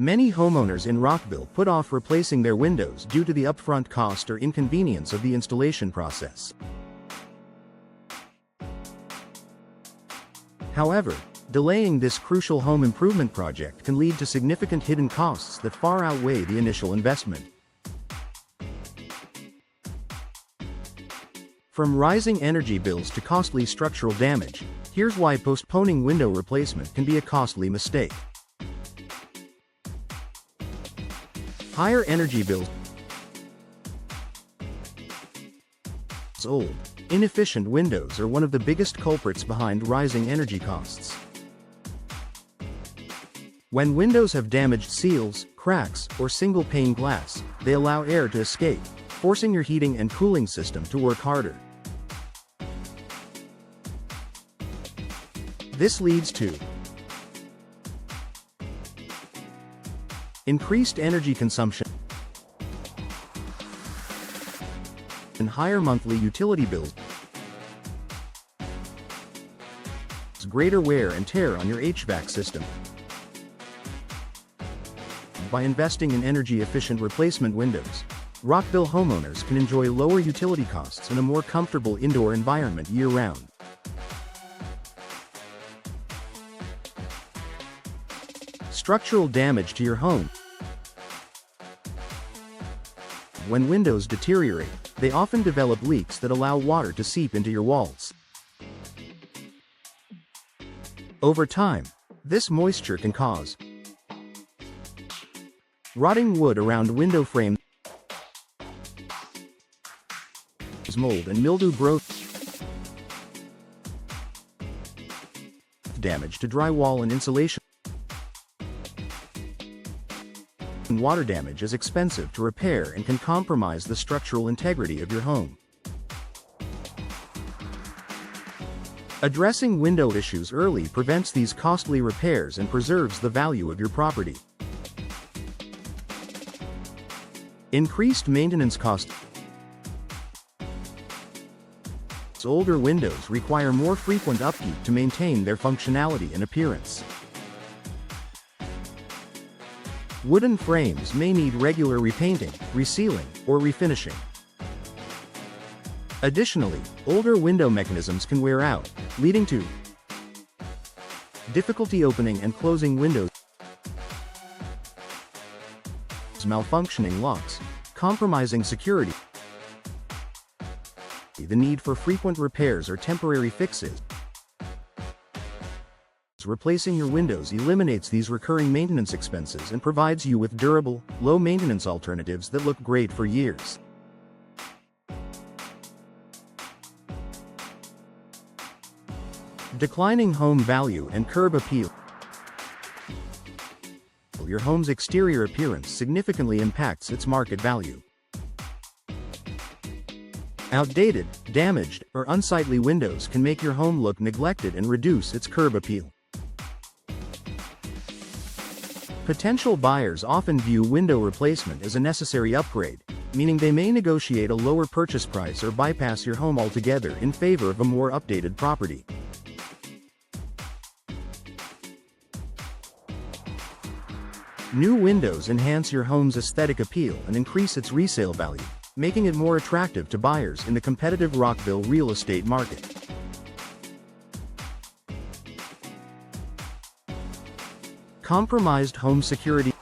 Many homeowners in Rockville put off replacing their windows due to the upfront cost or inconvenience of the installation process. However, delaying this crucial home improvement project can lead to significant hidden costs that far outweigh the initial investment. From rising energy bills to costly structural damage, here's why postponing window replacement can be a costly mistake. Higher energy bills. Old, inefficient windows are one of the biggest culprits behind rising energy costs. When windows have damaged seals, cracks, or single-pane glass, they allow air to escape, forcing your heating and cooling system to work harder. This leads to increased energy consumption and higher monthly utility bills, greater wear and tear on your HVAC system. By investing in energy-efficient replacement windows, Rockville homeowners can enjoy lower utility costs and a more comfortable indoor environment year-round. Structural damage to your home. When windows deteriorate, they often develop leaks that allow water to seep into your walls. Over time, this moisture can cause rotting wood around window frames, mold and mildew growth, damage to drywall and insulation. Water damage is expensive to repair and can compromise the structural integrity of your home. Addressing window issues early prevents these costly repairs and preserves the value of your property. Increased maintenance costs. Older windows require more frequent upkeep to maintain their functionality and appearance. Wooden frames may need regular repainting, resealing, or refinishing. Additionally, older window mechanisms can wear out, leading to difficulty opening and closing windows, malfunctioning locks, compromising security, the need for frequent repairs or temporary fixes. Replacing your windows eliminates these recurring maintenance expenses and provides you with durable, low-maintenance alternatives that look great for years. Declining home value and curb appeal. Your home's exterior appearance significantly impacts its market value. Outdated, damaged, or unsightly windows can make your home look neglected and reduce its curb appeal. Potential buyers often view window replacement as a necessary upgrade, meaning they may negotiate a lower purchase price or bypass your home altogether in favor of a more updated property. New windows enhance your home's aesthetic appeal and increase its resale value, making it more attractive to buyers in the competitive Rockville real estate market. Compromised home security.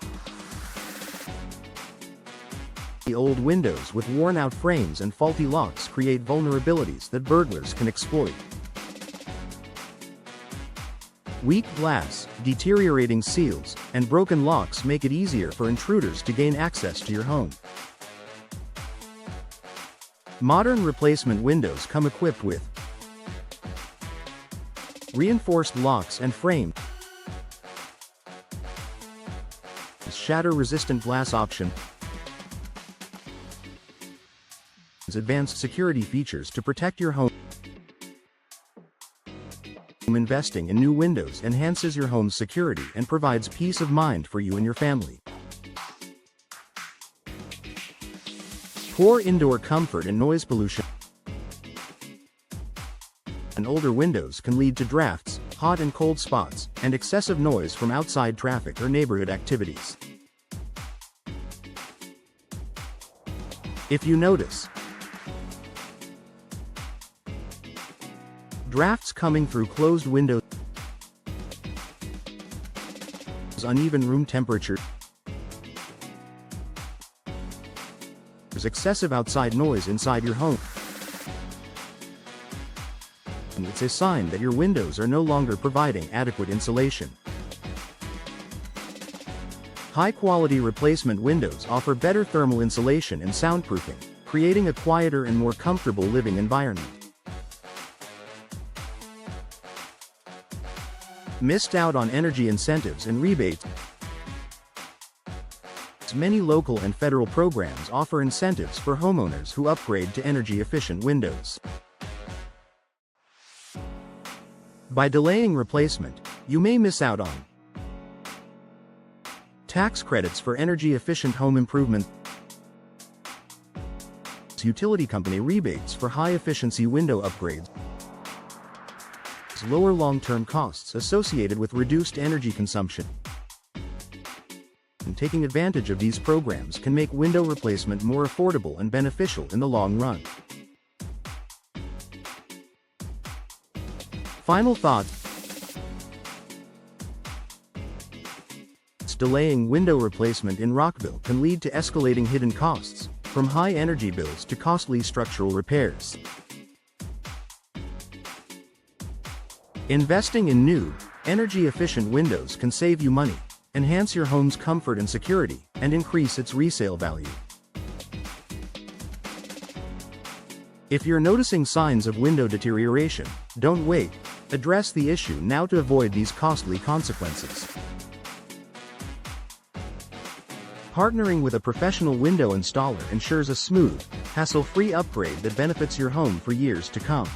Old windows with worn-out frames and faulty locks create vulnerabilities that burglars can exploit. Weak glass, deteriorating seals, and broken locks make it easier for intruders to gain access to your home. Modern replacement windows come equipped with reinforced locks and frames, shatter-resistant glass option, advanced security features to protect your home. Investing in new windows enhances your home's security and provides peace of mind for you and your family. Poor indoor comfort and noise pollution. And older windows can lead to drafts, hot and cold spots, and excessive noise from outside traffic or neighborhood activities. If you notice drafts coming through closed windows, uneven room temperature, excessive outside noise inside your home, it's a sign that your windows are no longer providing adequate insulation. High-quality replacement windows offer better thermal insulation and soundproofing, creating a quieter and more comfortable living environment. Missed out on energy incentives and rebates. Many local and federal programs offer incentives for homeowners who upgrade to energy-efficient windows. By delaying replacement, you may miss out on tax credits for energy-efficient home improvement, utility company rebates for high-efficiency window upgrades, lower long-term costs associated with reduced energy consumption. And taking advantage of these programs can make window replacement more affordable and beneficial in the long run. Final thoughts. Delaying window replacement in Rockville can lead to escalating hidden costs, from high energy bills to costly structural repairs. Investing in new, energy-efficient windows can save you money, enhance your home's comfort and security, and increase its resale value. If you're noticing signs of window deterioration, don't wait. Address the issue now to avoid these costly consequences. Partnering with a professional window installer ensures a smooth, hassle-free upgrade that benefits your home for years to come.